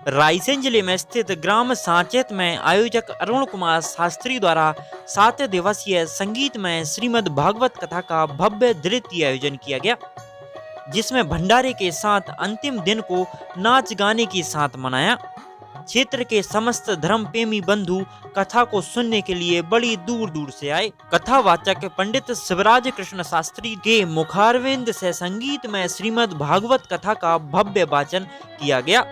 रायसेन जिले में स्थित ग्राम सांचेत में आयोजक अरुण कुमार शास्त्री द्वारा 7 दिवसीय संगीतमय श्रीमद् भागवत कथा का भव्य द्वितीय आयोजन किया गया, जिसमें भंडारे के साथ अंतिम दिन को नाच गाने के साथ मनाया। क्षेत्र के समस्त धर्म प्रेमी बंधु कथा को सुनने के लिए बड़ी दूर दूर से आए। कथावाचक पंडित शिवराज कृष्ण शास्त्री के मुखारविंद से संगीतमय श्रीमद् भागवत कथा का भव्य वाचन किया गया।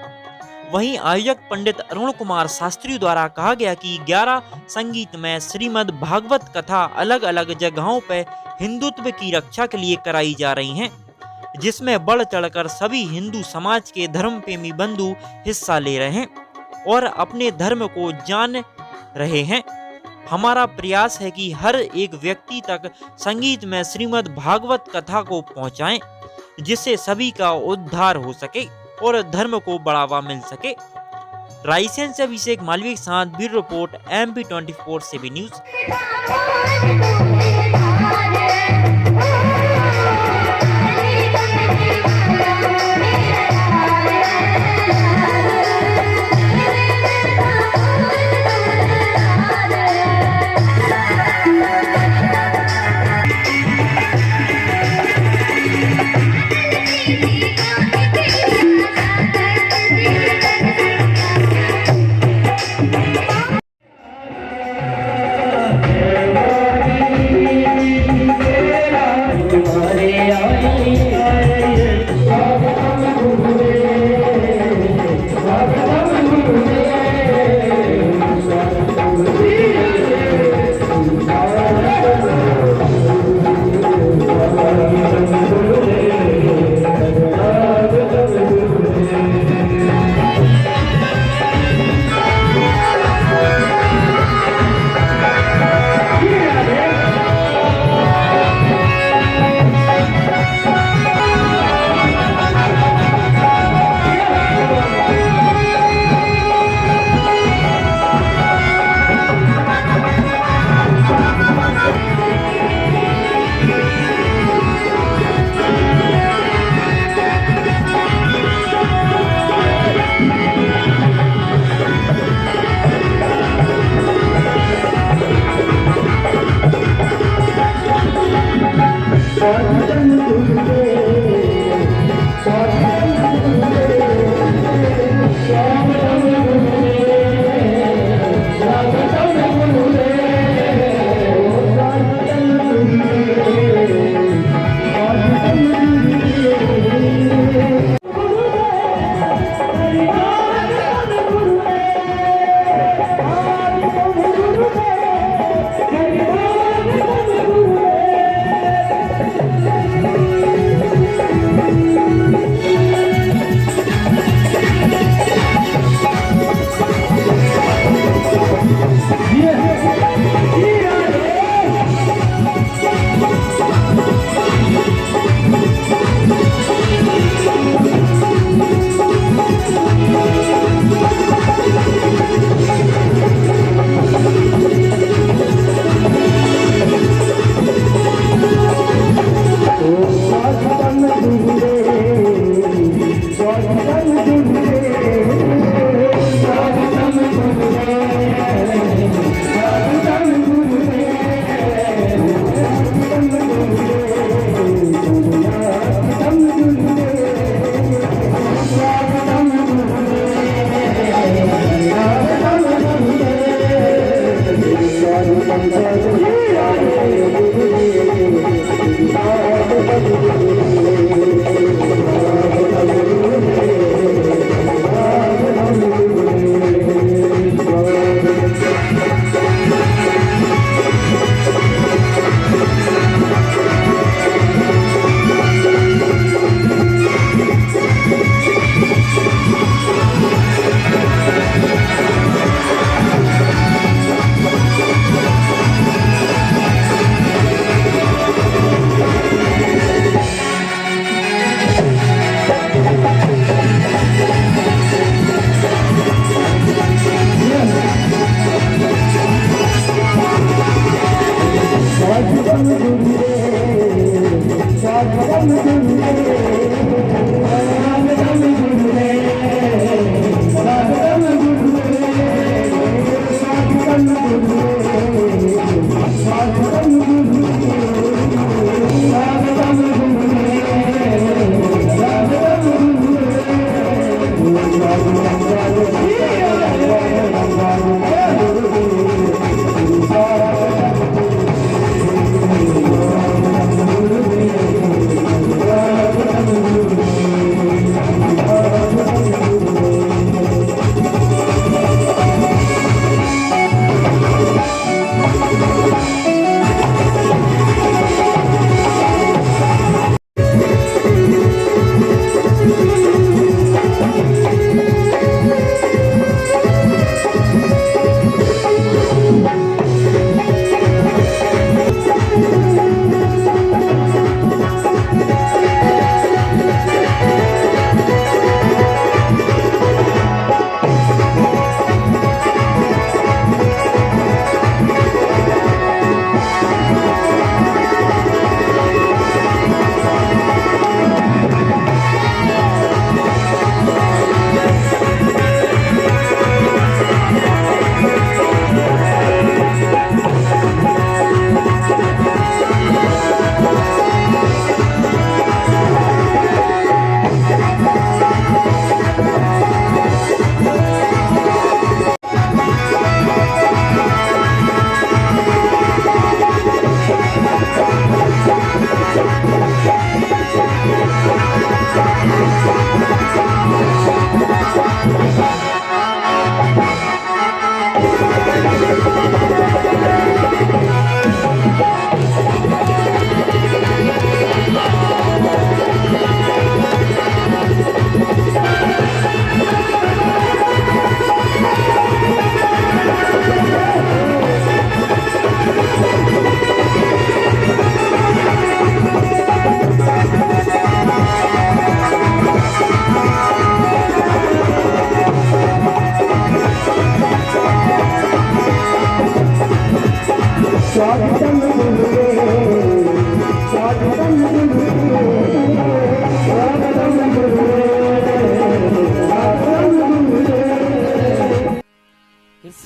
वहीं आयोजक पंडित अरुण कुमार शास्त्री द्वारा कहा गया कि 11 संगीतमय श्रीमद् भागवत कथा अलग अलग जगहों पर हिंदुत्व की रक्षा के लिए कराई जा रही हैं, जिसमें बढ़ चढ़कर सभी हिंदू समाज के धर्म प्रेमी बंधु हिस्सा ले रहे हैं और अपने धर्म को जान रहे हैं। हमारा प्रयास है कि हर एक व्यक्ति तक संगीत में श्रीमद् भागवत कथा को पहुंचाएं, जिससे सभी का उद्धार हो सके और धर्म को बढ़ावा मिल सके। रायसेन से अभिषेक मालवीय के साथ bureau report MP24 CB news.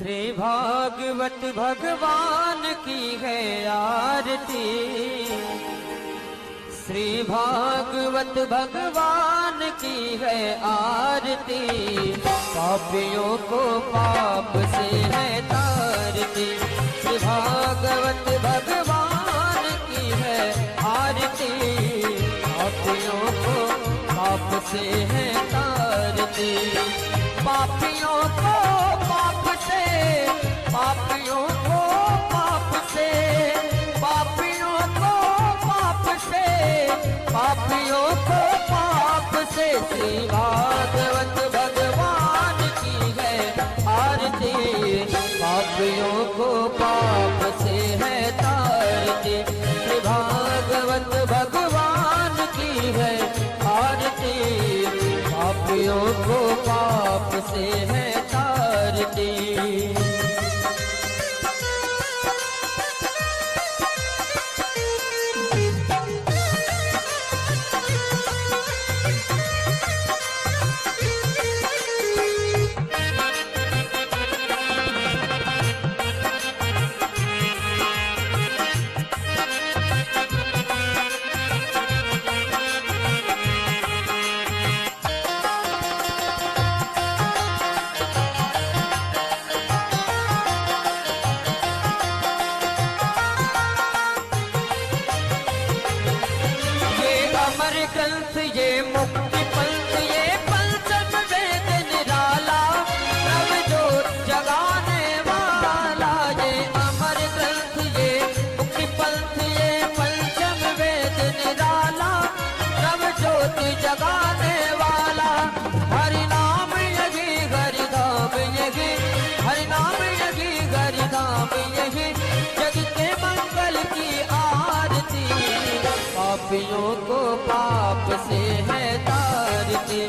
Shri Bhagwat भगवान की है आरती, श्री भागवत भगवान की है आरती, पापियों को पाप से है तारती। श्री भागवत भगवान की है आरती, पापियों को पाप से है तारती। पापियों को पाप से, पापियों को पाप से, पापियों को पाप से, पापियों को पाप से श्री भागवत भगवान की है आरती, पापियों को पाप से है तारती। श्री भागवत भगवान की है आरती, पापियों को पाप से है तारती। ग्रंथ ये मुक्ति पंथ, ये पंचम वेद निराला, प्रभ ज्योत जगाने वाला। ये अमर ग्रंथ ये मुक्ति पंथ, ये पंचम वेद निराला, प्रभ ज्योत जगाने वाला। हरि नाम यही हरि धाम यही, हरि नाम यही हरि धाम यही, जग के मंगल की आरती, पापियों को पाप से है तारती।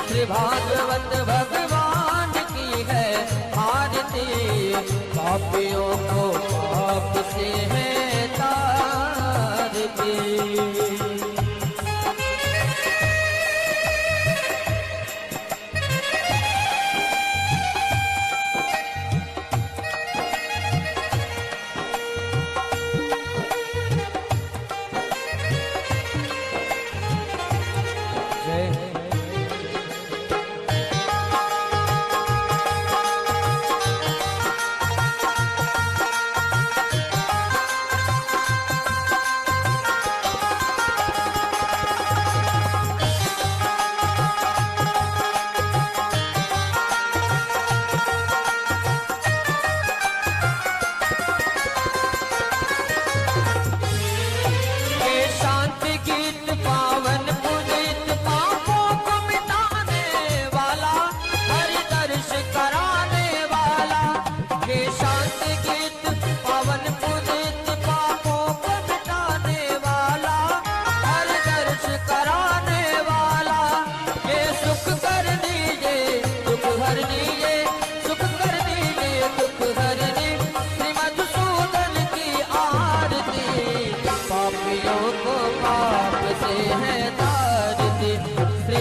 श्री भागवत भगवान की है आरती, पापियों को पाप से है तारती।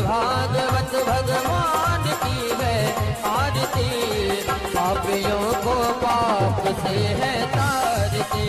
भागवत भगवान की है आरती, पापियों को पाप से है तारती।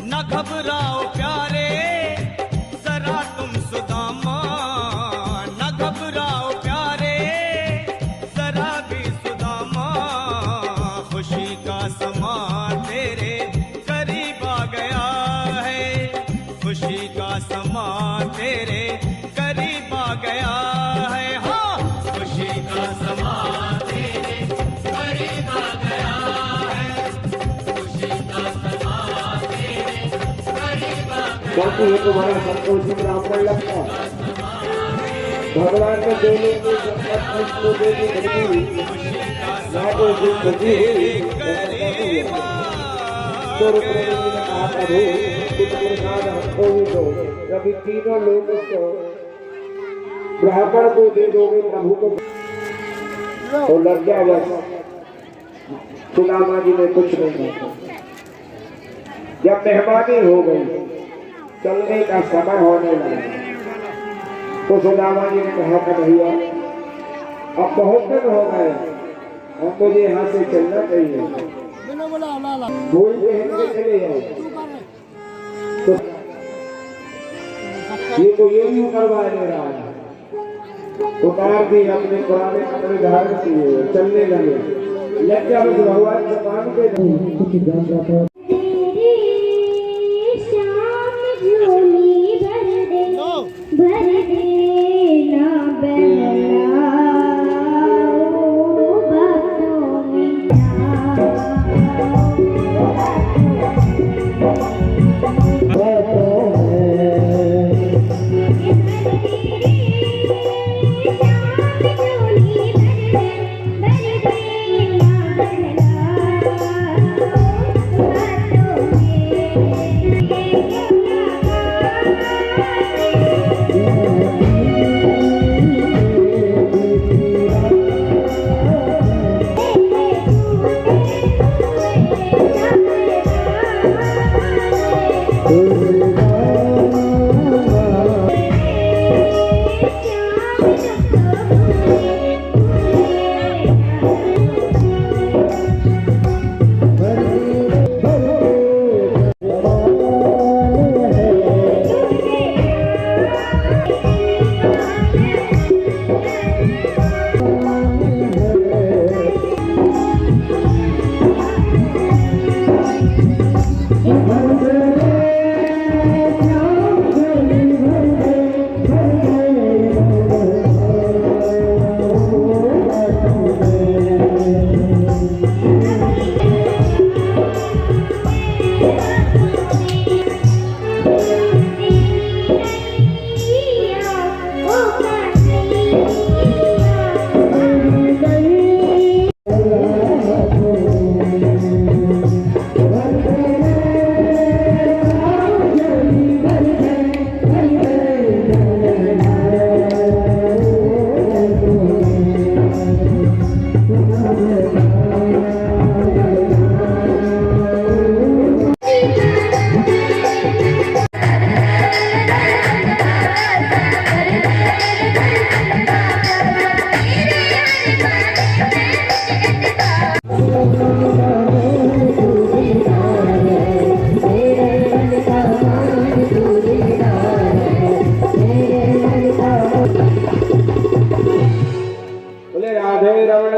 न घबराओ प्यारे जरा तुम सुदामा, न घबराओ प्यारे जरा भी सुदामा, खुशी का समा तेरे करीब आ गया है, खुशी का समा तेरे करीब आ गया है, हाँ खुशी का समा तेरे करीब आ गया है, खुशी का समा तेरे करीब आ गया। बाकी ये तुम्हारा संतोषी ब्राह्मण लगता है। भगवान ने देने को को देने घड़ी ना तो दिल खुशी हुई तो रुपये ने कहा प्रभु कुछ प्रसाद हमको भी दो, जब इन तीनों लोगों को ब्राह्मण को दे दोगे प्रभु को तो लग गया। बस सुदामा जी ने कुछ नहीं कहा। जब मेहमानी हो गई, चलने का समय होने लगा, तो सुदामा जी ने कहा था भैया अब बहुत दिन हो गए, अब मुझे यहाँ से चलना चाहिए, भूल पहन के चले जाओ। तो ये तो ये भी करवा दे रहा है, उतार दी अपने पुराने कपड़े धारण किए, चलने लगे। लज्जा में भगवान से मान के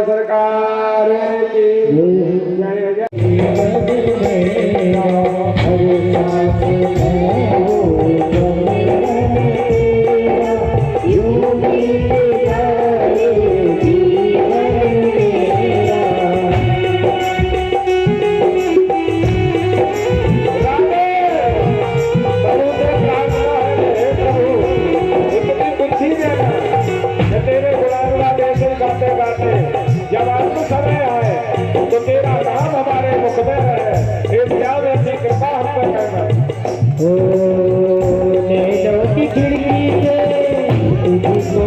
सरकार की जय जब आपको समय आए तो तेरा नाम हमारे मुख में रहे, हे प्यार ऐसी कृपा हम पर करना। ओ नैनों की खिड़की से तुझको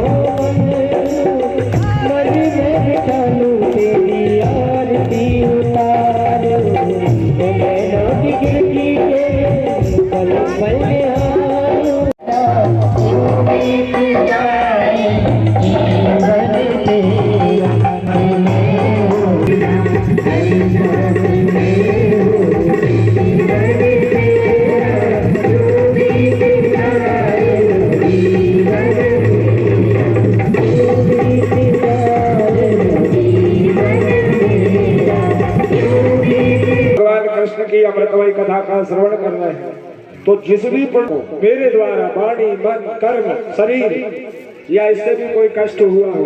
मन में बिठा लूं, तेरी आरती उतारूं। नैनों की खिड़की से पल पल निहारूं, कृष्ण की अमृतमयी कथा का श्रवण कर रहे हैं, तो जिस भी पुण्य को मेरे द्वारा वाणी मन कर्म शरीर या इससे भी कोई कष्ट हुआ हो,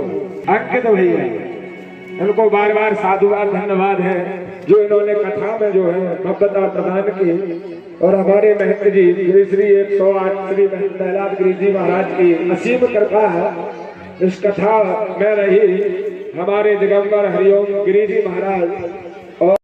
अंकित भैया इनको बार बार साधुवाद धन्यवाद है जो इन्होंने कथा में जो है भव्यता प्रदान की। और हमारे महंत जी श्री 108 श्री महंत दहलाद गिरी जी महाराज की असीम कृपा है। इस कथा में रही हमारे दिगंबर हरिओम गिरी जी महाराज और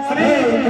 श्री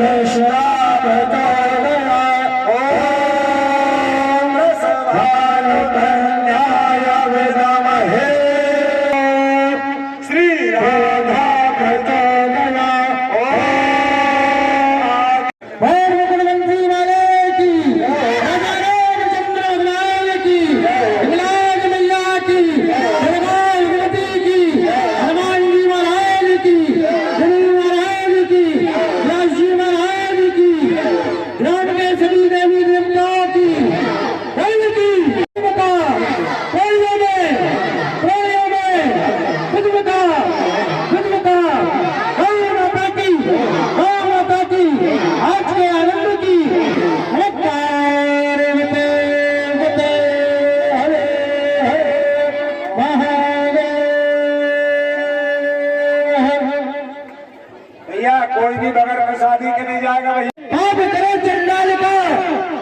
कोई भी बगैर प्रसादी के नहीं जाएगा भैया। पाप करे चंडाल का,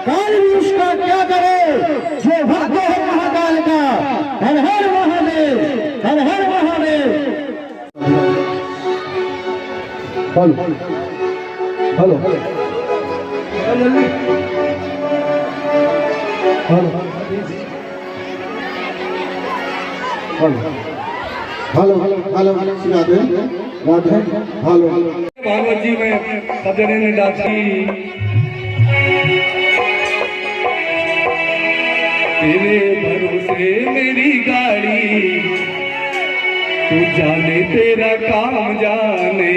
काल भी उसका क्या करे, जो भक्त है महाकाल का। हर हर महादेव, हर हर Mahadev. Hello hello hello hello hello Radhe Radhe hello Bhagwat ji में सब जने ने डांटी तेरे भरोसे मेरी गाड़ी, तू जाने तेरा काम जाने।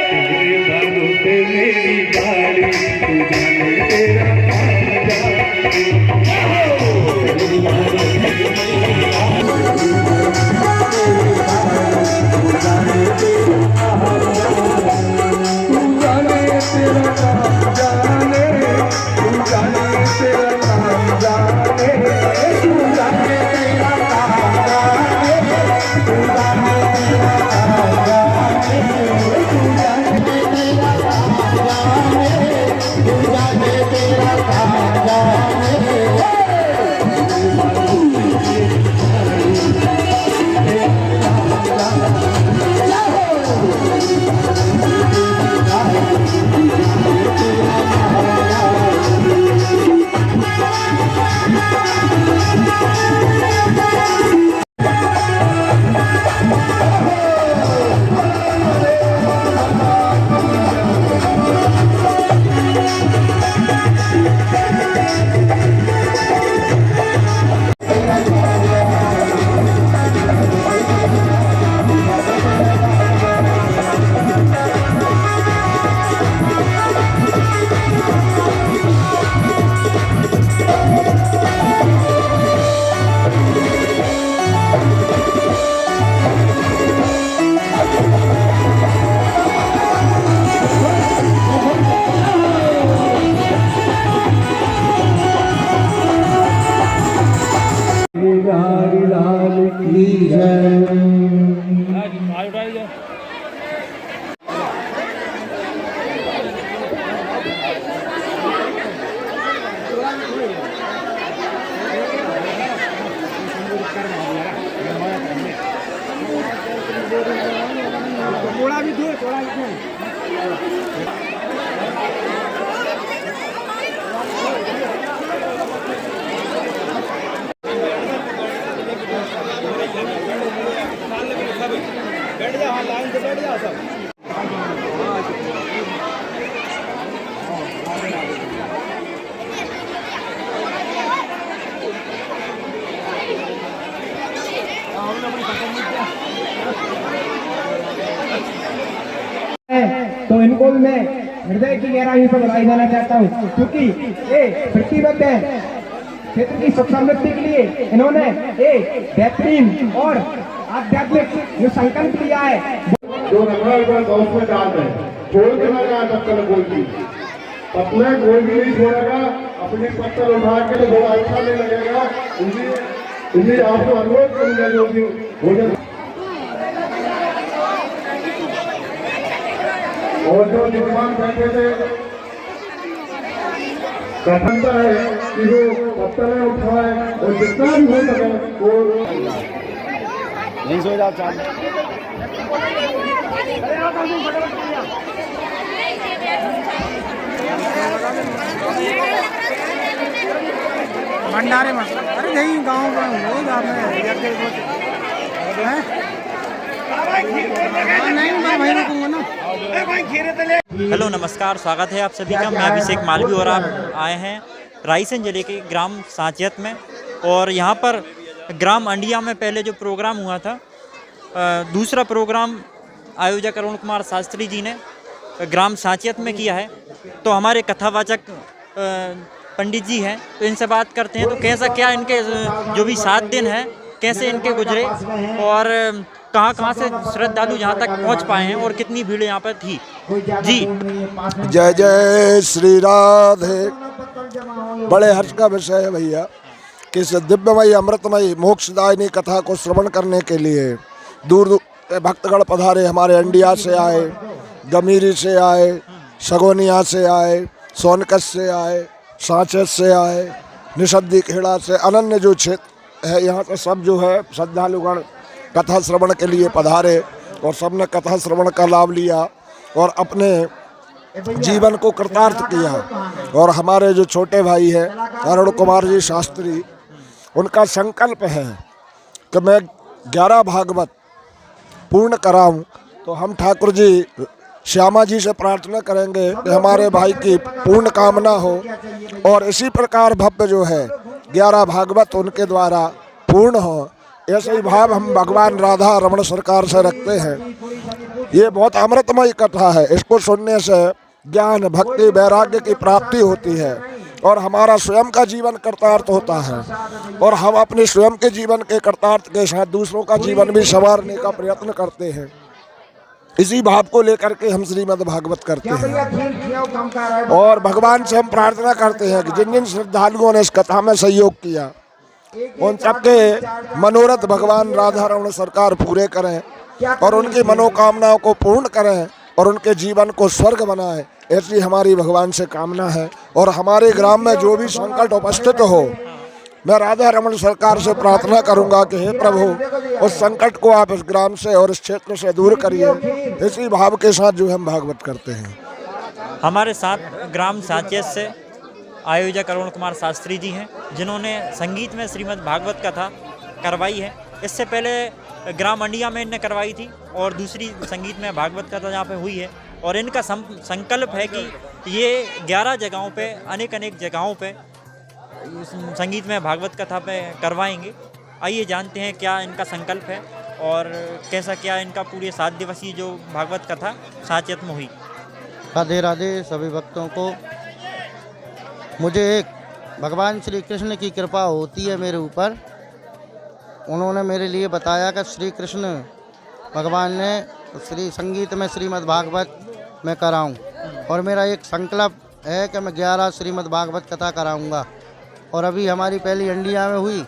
तेरे भरोसे मेरी गाड़ी, तू जाने तेरा काम जाने। तो इनको भी मैं हृदय की गहराई से बधाई देना चाहता हूँ, क्योंकि ये प्रतिबद्ध है क्षेत्र की सुख समृद्धि के लिए। इन्होंने एक बेहतरीन और आध्यात्मिक जो संकल्प लिया है। जो नंबर बहुत में डाल है, छोड़ के ना जाए तब तक बोलती पत्थर कोई भी नहीं छोड़ेगा, अपने पत्थर उठा के तो थोड़ा अच्छा नहीं लगेगा। इसलिए आपको अनुरोध करूंगा जो भी भोजन और जो निर्माण बैठे थे कथनता है कि वो पत्थर उठाए और जितना भी हो सके वो नहीं सो जाओ चाल भंडारे में अरे नहीं गाँव में रोज हेलो नमस्कार, स्वागत है आप सभी का। मैं अभिषेक मालवी और आप आए हैं रायसेन जिले के ग्राम सांचेत में। और यहाँ पर ग्राम अंडिया में पहले जो प्रोग्राम हुआ था, दूसरा प्रोग्राम आयोजक अरुण कुमार शास्त्री जी ने ग्राम सांचेत में किया है। तो हमारे कथावाचक पंडित जी हैं, तो इनसे बात करते हैं। तो कैसा क्या इनके जो भी 7 दिन हैं कैसे इनके गुजरे और कहाँ से श्रद्धालु यहाँ तक पहुँच पाए हैं और कितनी भीड़ यहाँ पर थी। जी जय जय श्री राधे। बड़े हर्ष का विषय है भैया कि इस दिव्यमयी अमृतमयी मोक्षदायिनी कथा को श्रवण करने के लिए दूर दूर भक्तगण पधारे, हमारे इंडिया से आए, गमीरी से आए, सगोनिया से आए, सोनकस से आए, सांचेत से आए, निषद्दी खेड़ा से, अनन्य जो क्षेत्र है यहाँ से सब जो है श्रद्धालुगण कथा श्रवण के लिए पधारे और सबने कथा श्रवण का लाभ लिया और अपने जीवन को कृतार्थ किया। और हमारे जो छोटे भाई हैं अरुण कुमार जी शास्त्री, उनका संकल्प है कि मैं 11 भागवत पूर्ण कराऊं। तो हम ठाकुर जी श्यामा जी से प्रार्थना करेंगे कि हमारे भाई की पूर्ण कामना हो और इसी प्रकार भव्य जो है 11 भागवत उनके द्वारा पूर्ण हो। ऐसे ही भाव हम भगवान राधा रमण सरकार से रखते हैं। ये बहुत अमृतमय कथा है, इसको सुनने से ज्ञान भक्ति वैराग्य की प्राप्ति होती है और हमारा स्वयं का जीवन कृतार्थ होता है और हम अपने स्वयं के जीवन के कृतार्थ के साथ दूसरों का जीवन भी संवारने का प्रयत्न करते हैं। इसी भाव को लेकर के हम श्रीमद् भागवत करते हैं और भगवान से हम प्रार्थना करते हैं कि जिन जिन श्रद्धालुओं ने इस कथा में सहयोग किया उन सबके मनोरथ भगवान राधा रमण सरकार पूरे करें और उनकी मनोकामनाओं को पूर्ण करें और उनके जीवन को स्वर्ग बनाएं। ऐसी हमारी भगवान से कामना है। और हमारे ग्राम में जो भी संकट उपस्थित हो, मैं राधा रमण सरकार से प्रार्थना करूंगा कि हे प्रभु उस संकट को आप इस ग्राम से और इस क्षेत्र से दूर करिए। इसी भाव के साथ जो हम भागवत करते हैं। हमारे साथ ग्राम सांचेत से आयोजक अरुण कुमार शास्त्री जी हैं, जिन्होंने संगीत में श्रीमद् भागवत कथा करवाई है। इससे पहले ग्राम अंडिया में इनने करवाई थी और दूसरी संगीत में भागवत कथा यहाँ पे हुई है। और इनका संकल्प है कि ये 11 जगहों पे अनेक जगहों पे संगीत में भागवत कथा पे करवाएंगे। आइए जानते हैं क्या इनका संकल्प है और कैसा क्या इनका पूरे 7 दिवसीय जो भागवत कथा सांचेत में हुई। राधे राधे सभी भक्तों को। मुझे एक भगवान श्री कृष्ण की कृपा होती है मेरे ऊपर। उन्होंने मेरे लिए बताया कि श्री कृष्ण भगवान ने श्री संगीत में श्रीमद् भागवत में कराऊं और मेरा एक संकल्प है कि मैं 11 श्रीमद् भागवत कथा कराऊंगा। और अभी हमारी पहली अंडिया में हुई,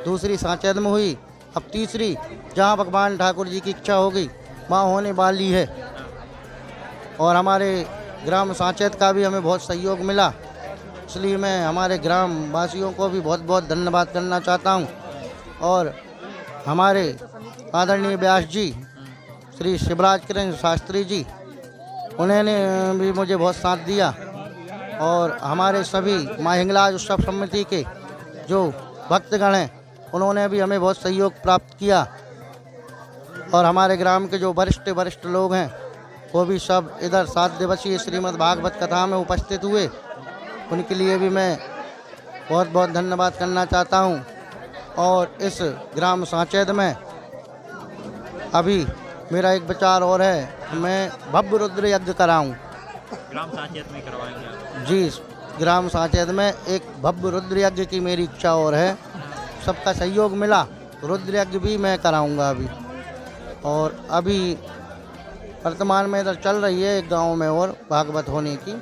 दूसरी सांचेत में हुई, अब तीसरी जहां भगवान ठाकुर जी की इच्छा होगी वहाँ होने वाली है। और हमारे ग्राम सांचेत का भी हमें बहुत सहयोग मिला, इसलिए मैं हमारे ग्राम वासियों को भी बहुत बहुत धन्यवाद करना चाहता हूँ। और हमारे आदरणीय व्यास जी श्री शिवराज कृष्ण शास्त्री जी, उन्होंने भी मुझे बहुत साथ दिया। और हमारे सभी माँ हिंगलाज उत्सव समिति के जो भक्तगण हैं उन्होंने भी हमें बहुत सहयोग प्राप्त किया। और हमारे ग्राम के जो वरिष्ठ लोग हैं वो भी सब इधर 7 दिवसीय श्रीमद् भागवत कथा में उपस्थित हुए। उनके लिए भी मैं बहुत बहुत धन्यवाद करना चाहता हूं। और इस ग्राम सांचेत में अभी मेरा एक विचार और है, मैं भव्य रुद्र यज्ञ कराऊं। ग्राम सांचेत में करवाएंगे जी, ग्राम सांचेत में एक भव्य रुद्र यज्ञ की मेरी इच्छा और है। सबका सहयोग मिला, रुद्र यज्ञ भी मैं कराऊंगा अभी। और अभी वर्तमान में इधर चल रही है एक गांव में और भागवत होने की।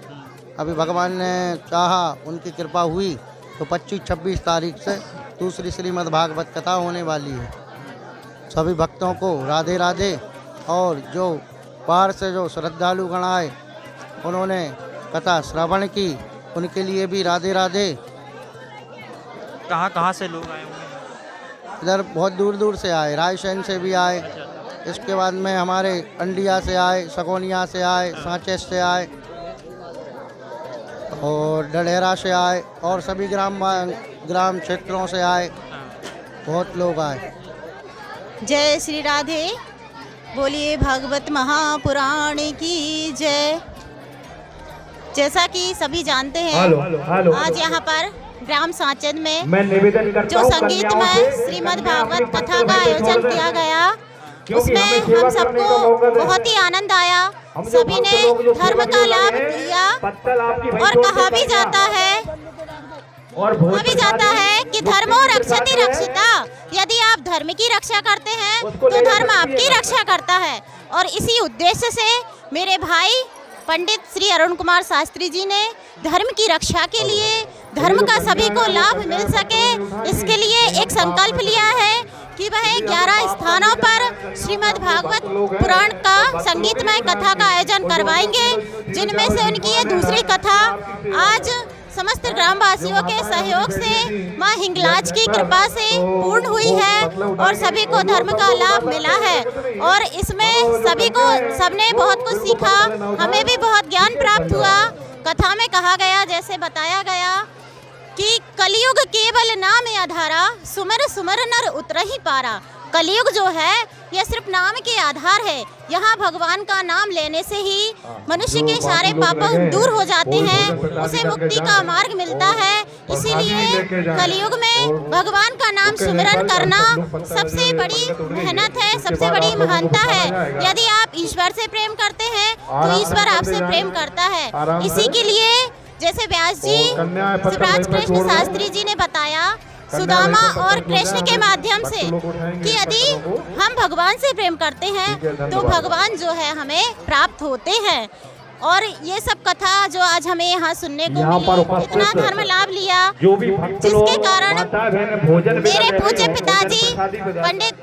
अभी भगवान ने चाहा, उनकी कृपा हुई तो 25-26 तारीख से दूसरी श्रीमद् भागवत कथा होने वाली है। सभी भक्तों को राधे राधे। और जो बाहर से जो श्रद्धालुगण आए उन्होंने कथा श्रवण की, उनके लिए भी राधे राधे। कहाँ से लोग आए होंगे? इधर बहुत दूर दूर से आए, रायसेन से भी आए, इसके बाद में हमारे अंडिया से आए, सगोनिया से आए, सांचेत से आए और डलेरा से आए और सभी ग्राम क्षेत्रों से आए, बहुत लोग आए। जय श्री राधे, बोलिए भागवत महापुराण की जय। जैसा कि सभी जानते हैं, आज यहाँ पर ग्राम सांचेत में जो संगीत में श्रीमद् भागवत कथा का आयोजन किया गया, उसमें हम सबको बहुत ही आनंद आया। सभी ने धर्म का लाभ लिया और कहा भी जाता है कि धर्मो रक्षति रक्षिता। यदि आप धर्म की रक्षा करते हैं तो धर्म आपकी रक्षा करता है। और इसी उद्देश्य से मेरे भाई पंडित श्री अरुण कुमार शास्त्री जी ने धर्म की रक्षा के लिए, धर्म का सभी को लाभ मिल सके, इसके लिए एक संकल्प लिया है कि वह 11 स्थानों पर श्रीमद् भागवत पुराण का संगीतमय कथा का आयोजन करवाएंगे, जिनमें से उनकी ये दूसरी कथा आज समस्त ग्रामवासियों के सहयोग से मां हिंगलाज की कृपा से पूर्ण हुई है और सभी को धर्म का लाभ मिला है। और इसमें सबने बहुत कुछ सीखा, हमें भी बहुत ज्ञान प्राप्त हुआ। कथा में कहा गया, जैसे बताया गया कि कलयुग केवल नाम आधारा, सुमर सुमर नर उतर ही पारा। कलयुग जो है यह सिर्फ नाम के आधार है। यहाँ भगवान का नाम लेने से ही मनुष्य के सारे पाप दूर हो जाते हैं, उसे मुक्ति का मार्ग मिलता है। इसीलिए कलयुग में भगवान का नाम सुमिरन करना सबसे बड़ी मेहनत है, सबसे बड़ी महानता है। यदि आप ईश्वर से प्रेम करते हैं तो ईश्वर आपसे प्रेम करता है। इसी के लिए जैसे व्यास जी, शिवराज कृष्ण शास्त्री जी ने बताया सुदामा और कृष्ण के माध्यम से कि यदि हम भगवान से प्रेम करते हैं तो भगवान जो है हमें प्राप्त होते हैं। और ये सब कथा जो आज हमें यहाँ सुनने को मिली, इतना धर्म लाभ लिया, जिसके कारण मेरे पूज्य पिताजी पंडित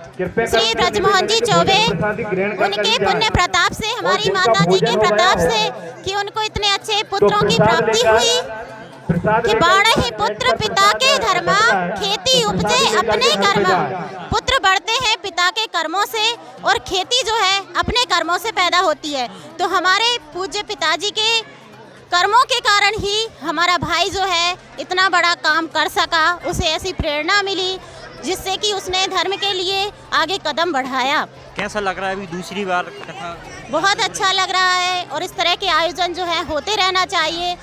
श्री ब्रजमोहन जी चौबे, उनके पुण्य प्रताप से, हमारी माता जी के प्रताप से कि उनको इतने अच्छे पुत्रों की प्राप्ति हुई कि बाढ़ ही पुत्र पिता के धर्मा, खेती उपजे अपने कर्मा। पुत्र बढ़ते हैं पिता के कर्मों से और खेती जो है अपने कर्मों से पैदा होती है। तो हमारे पूज्य पिताजी के कर्मों के कारण ही हमारा भाई जो है इतना बड़ा काम कर सका, उसे ऐसी प्रेरणा मिली जिससे कि उसने धर्म के लिए आगे कदम बढ़ाया। कैसा लग रहा है अभी दूसरी बार कथा? बहुत अच्छा लग रहा है और इस तरह के आयोजन जो है होते रहना चाहिए।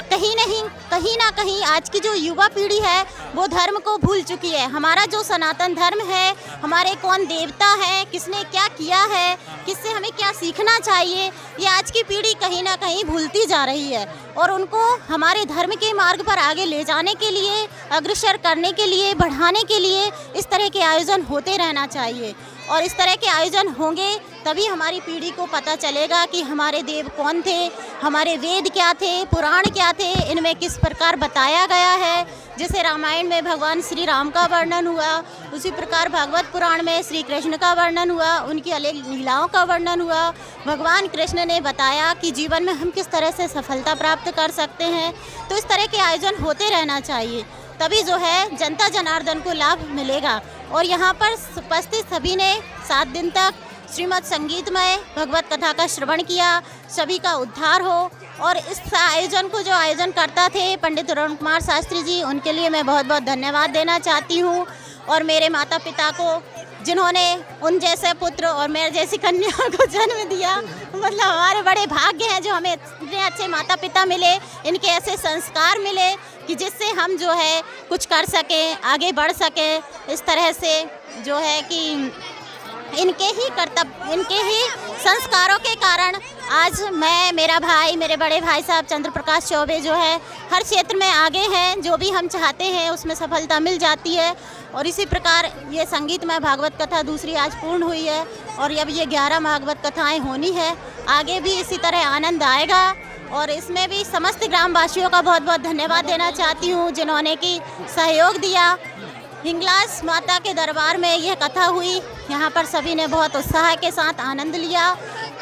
कहीं ना कहीं आज की जो युवा पीढ़ी है वो धर्म को भूल चुकी है। हमारा जो सनातन धर्म है, हमारे कौन देवता है, किसने क्या किया है, किससे हमें क्या सीखना चाहिए, ये आज की पीढ़ी कहीं ना कहीं भूलती जा रही है। और उनको हमारे धर्म के मार्ग पर आगे ले जाने के लिए, अग्रसर करने के लिए, बढ़ाने के लिए इस तरह के आयोजन होते रहना चाहिए। और इस तरह के आयोजन होंगे तभी हमारी पीढ़ी को पता चलेगा कि हमारे देव कौन थे, हमारे वेद क्या थे, पुराण क्या थे, इनमें किस प्रकार बताया गया है। जैसे रामायण में भगवान श्री राम का वर्णन हुआ, उसी प्रकार भागवत पुराण में श्री कृष्ण का वर्णन हुआ, उनकी अनेक लीलाओं का वर्णन हुआ। भगवान कृष्ण ने बताया कि जीवन में हम किस तरह से सफलता प्राप्त कर सकते हैं। तो इस तरह के आयोजन होते रहना चाहिए, तभी जो है जनता जनार्दन को लाभ मिलेगा। और यहाँ पर उपस्थित सभी ने 7 दिन तक श्रीमद् संगीतमय भगवत कथा का श्रवण किया, सभी का उद्धार हो। और इस आयोजन को जो आयोजन करता थे पंडित अरुण कुमार शास्त्री जी, उनके लिए मैं बहुत बहुत धन्यवाद देना चाहती हूँ। और मेरे माता पिता को, जिन्होंने उन जैसे पुत्र और मेरे जैसी कन्या को जन्म दिया, मतलब हमारे बड़े भाग्य हैं जो हमें इतने अच्छे माता पिता मिले, इनके ऐसे संस्कार मिले कि जिससे हम जो है कुछ कर सकें, आगे बढ़ सकें। इस तरह से जो है कि इनके ही संस्कारों के कारण आज मैं, मेरा भाई, मेरे बड़े भाई साहब चंद्र प्रकाश चौबे जो है हर क्षेत्र में आगे हैं। जो भी हम चाहते हैं उसमें सफलता मिल जाती है। और इसी प्रकार ये संगीतमय भागवत कथा दूसरी आज पूर्ण हुई है और अब ये 11 भागवत कथाएं होनी है। आगे भी इसी तरह आनंद आएगा। और इसमें भी समस्त ग्रामवासियों का बहुत बहुत धन्यवाद देना चाहती हूँ जिन्होंने कि सहयोग दिया। हिंगलाज माता के दरबार में यह कथा हुई, यहाँ पर सभी ने बहुत उत्साह के साथ आनंद लिया।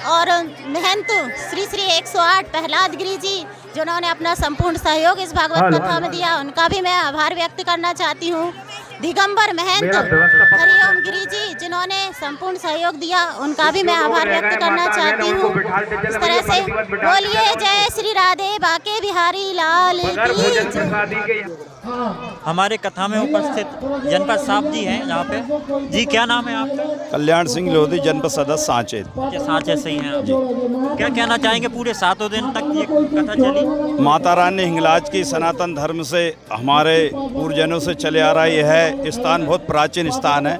और महंत श्री श्री 108 प्रहलाद गिरी जी जिन्होंने अपना संपूर्ण सहयोग इस भागवत कथा में दिया, उनका भी मैं आभार व्यक्त करना चाहती हूँ। दिगंबर महंत हरिओम गिरी जी जिन्होंने संपूर्ण सहयोग दिया, उनका भी मैं आभार व्यक्त करना चाहती हूँ। इस तरह से बोलिए जय श्री राधे बाके बिहारी लाल की जय। हमारे कथा में उपस्थित जनपद साहब जी हैं यहाँ पे। जी क्या नाम है आपका? कल्याण सिंह लोधी, जनपद सदस्य सांचेत। सांचेत से ही हैं आप। क्या कहना चाहेंगे? पूरे 7 दिन तक ये कथा चली। माता रानी हिंगलाज की सनातन धर्म से हमारे पूर्वजों से चले आ रहा यह स्थान बहुत प्राचीन स्थान है।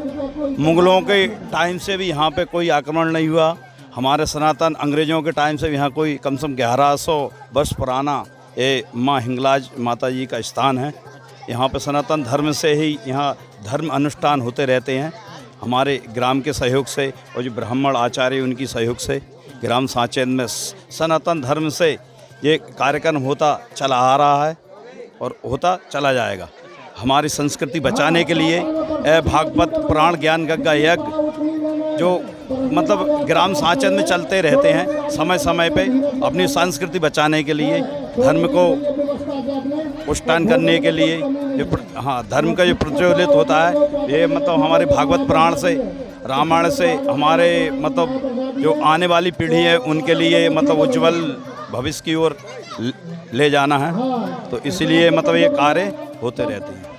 मुगलों के टाइम से भी यहाँ पे कोई आक्रमण नहीं हुआ। हमारे सनातन अंग्रेजों के टाइम से यहाँ कोई कम से कम 1100 वर्ष पुराना ये माँ हिंगलाज माता जी का स्थान है। यहाँ पे सनातन धर्म से ही यहाँ धर्म अनुष्ठान होते रहते हैं। हमारे ग्राम के सहयोग से और जो ब्राह्मण आचार्य उनकी सहयोग से ग्राम सांचेत में सनातन धर्म से ये कार्यक्रम होता चला आ रहा है और होता चला जाएगा। हमारी संस्कृति बचाने के लिए भागवत पुराण ज्ञान गंगा यज्ञ जो मतलब ग्राम सांचत में चलते रहते हैं समय समय पे अपनी संस्कृति बचाने के लिए, धर्म को पुष्टान करने के लिए। धर्म का जो प्रज्वलित होता है ये मतलब हमारे भागवत पुराण से, रामायण से हमारे मतलब जो आने वाली पीढ़ी है उनके लिए मतलब उज्जवल भविष्य की ओर ले जाना है, तो इसलिए मतलब ये कार्य होते रहते हैं।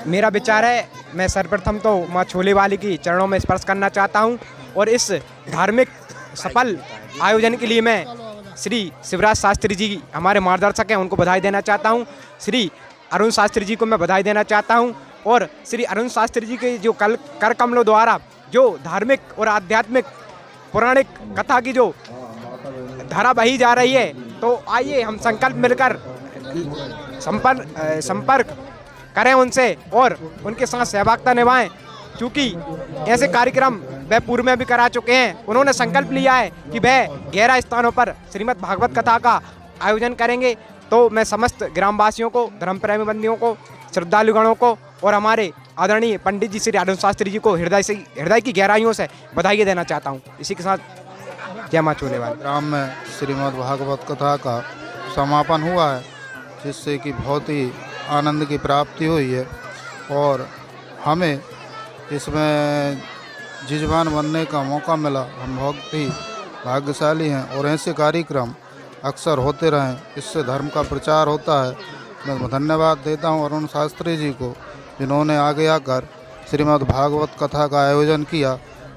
मेरा विचार है, मैं सर्वप्रथम तो माँ छोले वाली की चरणों में स्पर्श करना चाहता हूँ और इस धार्मिक सफल आयोजन के लिए मैं श्री शिवराज शास्त्री जी हमारे मार्गदर्शक हैं, उनको बधाई देना चाहता हूँ। श्री अरुण शास्त्री जी को मैं बधाई देना चाहता हूँ और श्री अरुण शास्त्री जी के जो कर कमलों द्वारा जो धार्मिक और आध्यात्मिक पौराणिक कथा की जो धारा बही जा रही है, तो आइए हम संकल्प मिलकर संपर्क करें उनसे और उनके साथ सहभागिता निभाएं, क्योंकि ऐसे कार्यक्रम वह पूर्व में भी करा चुके हैं। उन्होंने संकल्प लिया है कि वह 11 स्थानों पर श्रीमद् भागवत कथा का आयोजन करेंगे। तो मैं समस्त ग्रामवासियों को, धर्म प्रेमी बंदियों को, श्रद्धालुगणों को और हमारे आदरणीय पंडित जी श्री अरुण शास्त्री जी को हृदय की गहराइयों से बधाई देना चाहता हूँ। इसी के साथ जय माँ छोले वाली। ग्राम में श्रीमद् भागवत कथा का समापन हुआ है, जिससे कि बहुत ही आनंद की प्राप्ति हुई है और हमें इसमें जिजवान बनने का मौका मिला। हम बहुत ही भाग्यशाली हैं और ऐसे कार्यक्रम अक्सर होते रहें, इससे धर्म का प्रचार होता है। मैं धन्यवाद देता हूं अरुण शास्त्री जी को, जिन्होंने आगे आकर श्रीमद् भागवत कथा का आयोजन किया।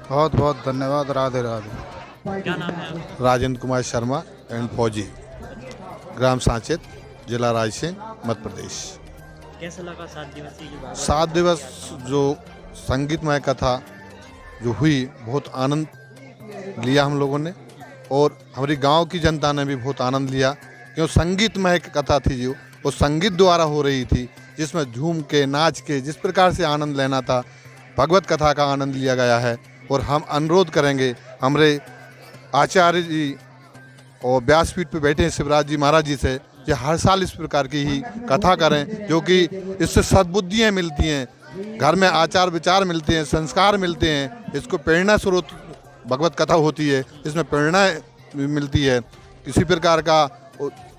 बहुत बहुत धन्यवाद। राधे राधे। क्या नाम है आपका? राजेंद्र कुमार शर्मा एंड फौजी, ग्राम सांचेत, जिला रायसेन, मध्य प्रदेश। कैसा लगा 7 दिवसीय जो भागवत? 7 दिवस जो संगीतमय कथा जो हुई, बहुत आनंद लिया हम लोगों ने और हमारी गांव की जनता ने भी बहुत आनंद लिया, क्योंकि संगीतमय कथा थी जो वो संगीत द्वारा हो रही थी, जिसमें झूम के नाच के जिस प्रकार से आनंद लेना था, भगवत कथा का आनंद लिया गया है। और हम अनुरोध करेंगे हमारे आचार्य जी और व्यासपीठ पे बैठे हैं शिवराज जी महाराज जी से कि हर साल इस प्रकार की ही कथा करें, जो कि इससे सद्बुद्धियाँ मिलती हैं, घर में आचार विचार मिलते हैं, संस्कार मिलते हैं। इसको प्रेरणा स्रोत भगवत कथा होती है, इसमें प्रेरणा मिलती है। किसी प्रकार का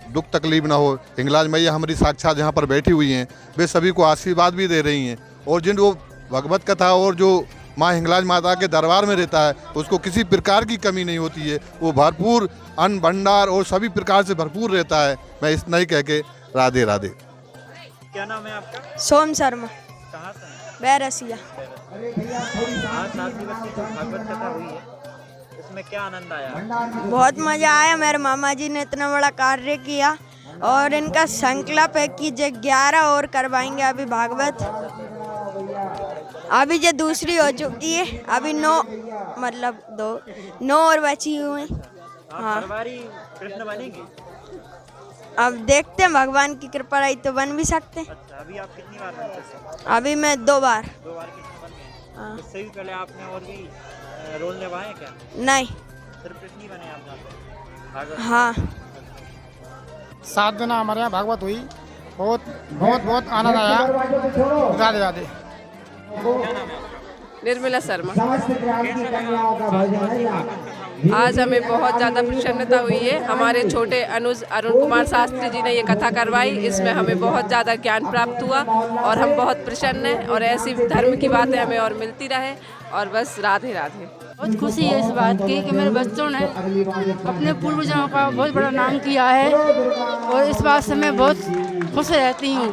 दुख तकलीफ ना हो। हिंगलाज मैया हमारी साक्षात यहाँ पर बैठी हुई हैं, वे सभी को आशीर्वाद भी दे रही हैं। और जिन वो भगवत कथा और जो माँ हिंगलाज माता के दरबार में रहता है, उसको किसी प्रकार की कमी नहीं होती है। वो भरपूर अन्न भंडार और सभी प्रकार से भरपूर रहता है। मैं इस नहीं कह के राधे राधे। क्या नाम है आपका? सोम शर्मा, कहाँ से हैं? बैरसिया। आज 7 दिवसीय जो भागवत कथा हुई है, इसमें क्या आनंद आया? बहुत मजा आया। मेरे मामा जी ने इतना बड़ा कार्य किया और इनका संकल्प है कि जो 11 और करवाएंगे अभी भागवत। अभी जो दूसरी हो चुकी है, अभी 9 मतलब 9 और बची हुई हैं। हाँ, कृष्ण बनेंगे? अब देखते हैं, भगवान की कृपा रही तो बन भी सकते हैं। अच्छा, अभी आप कितनी बार बन सकते? अभी मैं 2 बार। 2 बार कृष्ण बन गए। हाँ। इससे भी पहले आपने और भी रोल निभाए क्या? नहीं। सिर्फ कृष्ण ही बने आप? हाँ। 7 दिन हमारे यहाँ भागवत हुई, बहुत आनंद आया। राधे राधे। निर्मला शर्मा। आज हमें बहुत ज़्यादा प्रसन्नता हुई है। हमारे छोटे अनुज अरुण कुमार शास्त्री जी ने ये कथा करवाई, इसमें हमें बहुत ज़्यादा ज्ञान प्राप्त हुआ और हम बहुत प्रसन्न हैं और ऐसी धर्म की बातें हमें और मिलती रहे। और बस राधे राधे। बहुत खुशी है इस बात की कि मेरे बच्चों ने अपने पूर्वजों का बहुत बड़ा नाम किया है और इस बात से मैं बहुत खुश रहती हूँ।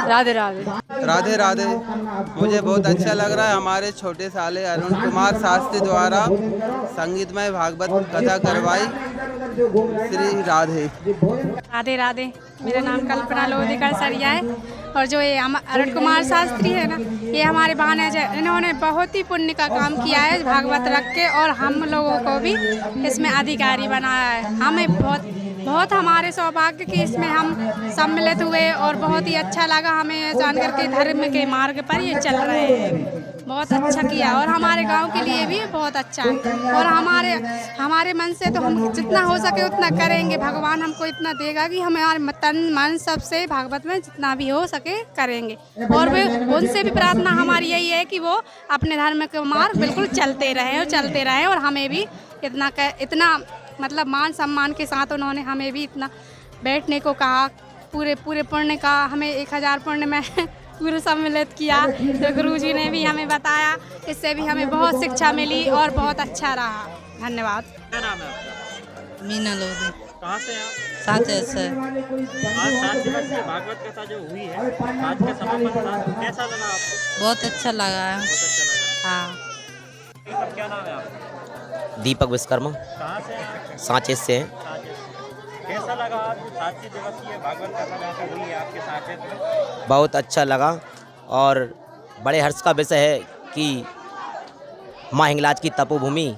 राधे राधे। राधे राधे। मुझे बहुत अच्छा लग रहा है, हमारे छोटे साले अरुण कुमार शास्त्री द्वारा संगीतमय भागवत कथा करवाई। श्री राधे। राधे राधे। मेरा नाम कल्पना लोधिका सरिया है और जो ये अरुण कुमार शास्त्री है ना, ये हमारे भाणेज है। इन्होंने बहुत ही पुण्य का काम किया है भागवत रख के और हम लोगों को भी इसमें अधिकारी बनाया है। हमें बहुत हमारे सौभाग्य की इसमें हम सम्मिलित हुए और बहुत ही अच्छा लगा हमें जान करके धर्म के मार्ग पर ये चल रहे हैं। बहुत अच्छा किया और हमारे गांव के लिए भी बहुत अच्छा है। और हमारे मन से तो हम जितना हो सके उतना करेंगे। भगवान हमको इतना देगा कि हमारे तन मन सबसे भागवत में जितना भी हो सके करेंगे। और वे उनसे भी प्रार्थना हमारी यही है कि वो अपने धर्म के मार्ग बिल्कुल चलते रहें और हमें भी इतना मतलब मान सम्मान के साथ उन्होंने हमें भी इतना बैठने को कहा। पूरे पुण्य का हमें 1000 पुण्य में पूरे सम्मिलित किया। तो गुरुजी ने भी हमें बताया, इससे भी हमें बहुत शिक्षा मिली और बहुत अच्छा रहा। धन्यवाद। क्या नाम है आपका? मीना लोधी। कहाँ से आप? साँचेत से। आज 7 दिवस की भागवत कथा जो हुई है, आज के समापन था, कैसा लगा आपको? बहुत अच्छा लगा है। बहुत अच्छा लगा। हाँ। क्या नाम है आपका? दीपक विश्वकर्मा। कहाँ से हैं? सांचेत से हैं। कैसा लगा आज 7 दिवसीय भागवत कथा जहाँ पे हुई है आपके सांचेत में? बहुत अच्छा लगा और बड़े हर्ष का विषय है कि माँ हिंगलाज की तपोभूमि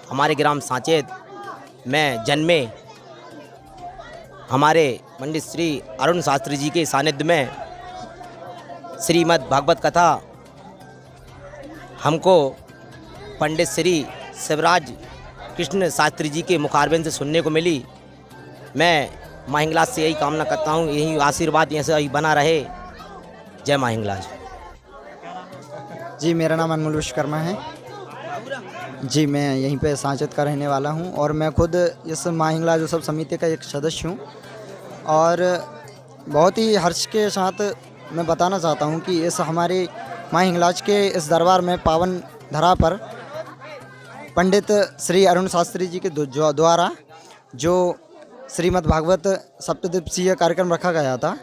हमारे ग्राम सांचेत में जन्मे हमारे पंडित श्री अरुण शास्त्री जी के सानिध्य में श्रीमद् भागवत कथा हमको पंडित श्री शिवराज कृष्ण शास्त्री जी के मुखारबिंद से सुनने को मिली। मैं माँ हिंगलाज से यही कामना करता हूँ, यही आशीर्वाद ऐसे ही बना रहे। जय माँ हिंगलाज। जी मेरा नाम अनमोल विश्वकर्मा है। जी मैं यहीं पे सांचेत का रहने वाला हूँ और मैं खुद इस माँ हिंगलाज उत्सव समिति का एक सदस्य हूँ। और बहुत ही हर्ष के साथ मैं बताना चाहता हूँ कि इस हमारे माँ हिंगलाज के इस दरबार में पावन धरा पर पंडित श्री अरुण शास्त्री जी के द्वारा जो श्रीमद् भागवत सप्तदिवसीय कार्यक्रम रखा गया था,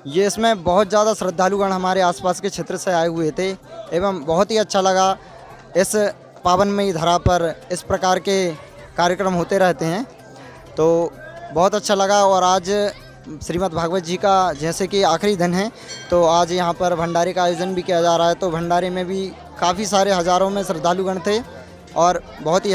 ये इसमें बहुत ज़्यादा श्रद्धालुगण हमारे आसपास के क्षेत्र से आए हुए थे एवं बहुत ही अच्छा लगा। इस पावनमयी धरा पर इस प्रकार के कार्यक्रम होते रहते हैं तो बहुत अच्छा लगा। और आज श्रीमद् भागवत जी का जैसे कि आखिरी दिन है तो आज यहाँ पर भंडारे का आयोजन भी किया जा रहा है। तो भंडारे में भी काफ़ी सारे हज़ारों में श्रद्धालुगण थे और बहुत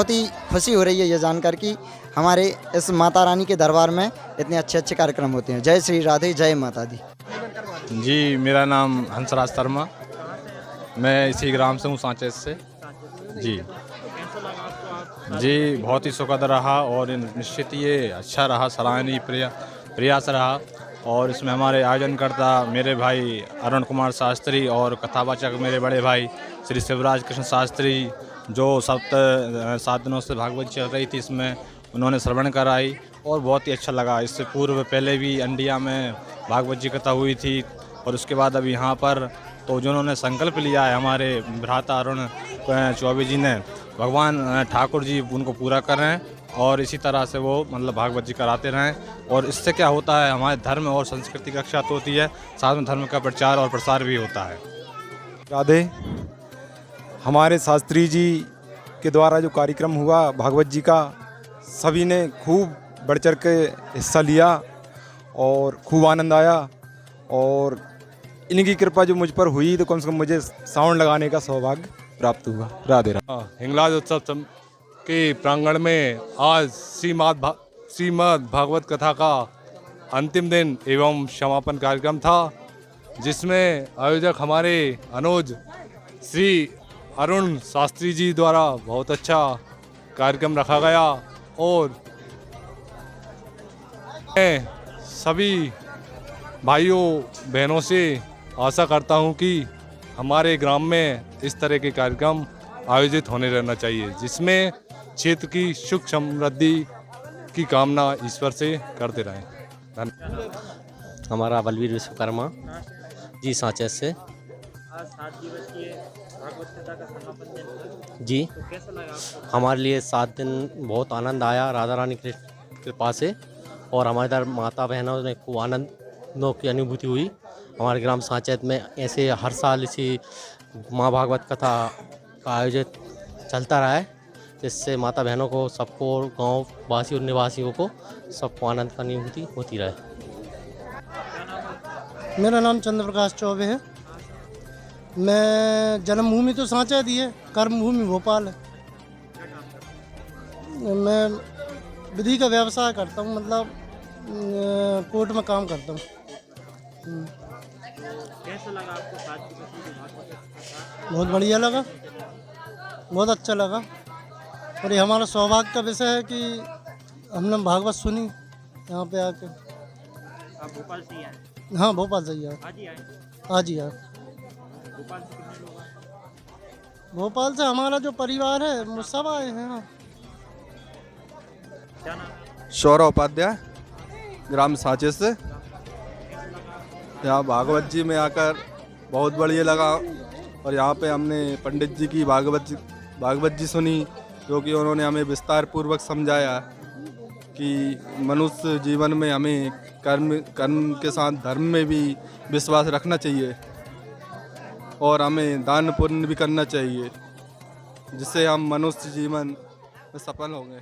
ही खुशी हो रही है ये जानकर कि हमारे इस माता रानी के दरबार में इतने अच्छे कार्यक्रम होते हैं। जय श्री राधे, जय माता दी। जी मेरा नाम हंसराज शर्मा, मैं इसी ग्राम से हूँ सांचेत से। जी बहुत ही सुखद रहा और निश्चित ये अच्छा रहा, सराहनीय प्रयास रहा। और इसमें हमारे आयोजनकर्ता मेरे भाई अरुण कुमार शास्त्री और कथावाचक मेरे बड़े भाई श्री शिवराज कृष्ण शास्त्री जो 7 दिनों से भागवत चल रही थी, इसमें उन्होंने श्रवण कराई और बहुत ही अच्छा लगा। इससे पूर्व पहले भी इंडिया में भागवत जी कथा हुई थी और उसके बाद अभी यहाँ पर तो जिन्होंने संकल्प लिया है हमारे भ्राता अरुण चौबे जी ने, भगवान ठाकुर जी उनको पूरा कर रहे हैं और इसी तरह से वो मतलब भागवत जी कराते रहें। और इससे क्या होता है, हमारे धर्म और संस्कृति की रक्षा तो होती है, साथ में धर्म का प्रचार और प्रसार भी होता है। राधे। हमारे शास्त्री जी के द्वारा जो कार्यक्रम हुआ भागवत जी का, सभी ने खूब बढ़ चढ़ के हिस्सा लिया और खूब आनंद आया। और इनकी कृपा जो मुझ पर हुई तो कम से कम मुझे साउंड लगाने का सौभाग्य प्राप्त हुआ। राधे राधे। हिंगलाज उत्सव के प्रांगण में आज श्रीमद् भागवत कथा का अंतिम दिन एवं समापन कार्यक्रम था, जिसमें आयोजक हमारे अनुज श्री अरुण शास्त्री जी द्वारा बहुत अच्छा कार्यक्रम रखा गया। और मैं सभी भाइयों बहनों से आशा करता हूं कि हमारे ग्राम में इस तरह के कार्यक्रम आयोजित होने रहना चाहिए, जिसमें क्षेत्र की सुख समृद्धि की कामना ईश्वर से करते रहें। धन्यवाद। हमारा बलवीर विश्वकर्मा जी सांचेत से। आज 7 दिवसीय भागवत कथा का समापन दिन जी तो कैसा लगा आपको? हमारे लिए 7 दिन बहुत आनंद आया राधा रानी की कृपा से, और हमारे इधर माता बहनों ने खूब आनंदों की अनुभूति हुई। हमारे ग्राम सांचेत में ऐसे हर साल इसी माँ भागवत कथा का आयोजित चलता रहा है, जिससे माता बहनों को सबको गांव वासी और निवासियों को सबको आनंद की अनुभूति होती रहे। मेरा नाम चंद्र प्रकाश चौबे है। मैं जन्मभूमि तो सांचेत ही है, कर्मभूमि भोपाल है। मैं विधि का व्यवसाय करता हूँ, मतलब कोर्ट में काम करता हूँ। कैसा लगा आपको 7 दिवसीय भागवत कथा? बहुत बढ़िया लगा, बहुत अच्छा लगा। और ये हमारा सौभाग्य का विषय है कि हमने भागवत सुनी यहाँ पे आके। आप भोपाल से ही आए? हाँ, भोपाल से ही आए। आज ही आए? आज ही आए। भोपाल से कितने लोग आए? भोपाल से हमारा जो परिवार है वो सब आए हैं। हाँ। क्या नाम है? सौरभ उपाध्याय, ग्राम सांचे से। यहाँ भागवत जी में आकर बहुत बढ़िया लगा और यहाँ पे हमने पंडित जी की भागवत जी सुनी, जो कि उन्होंने हमें विस्तार पूर्वक समझाया कि मनुष्य जीवन में हमें कर्म के साथ धर्म में भी विश्वास रखना चाहिए और हमें दान पुण्य भी करना चाहिए, जिससे हम मनुष्य जीवन में सफल होंगे।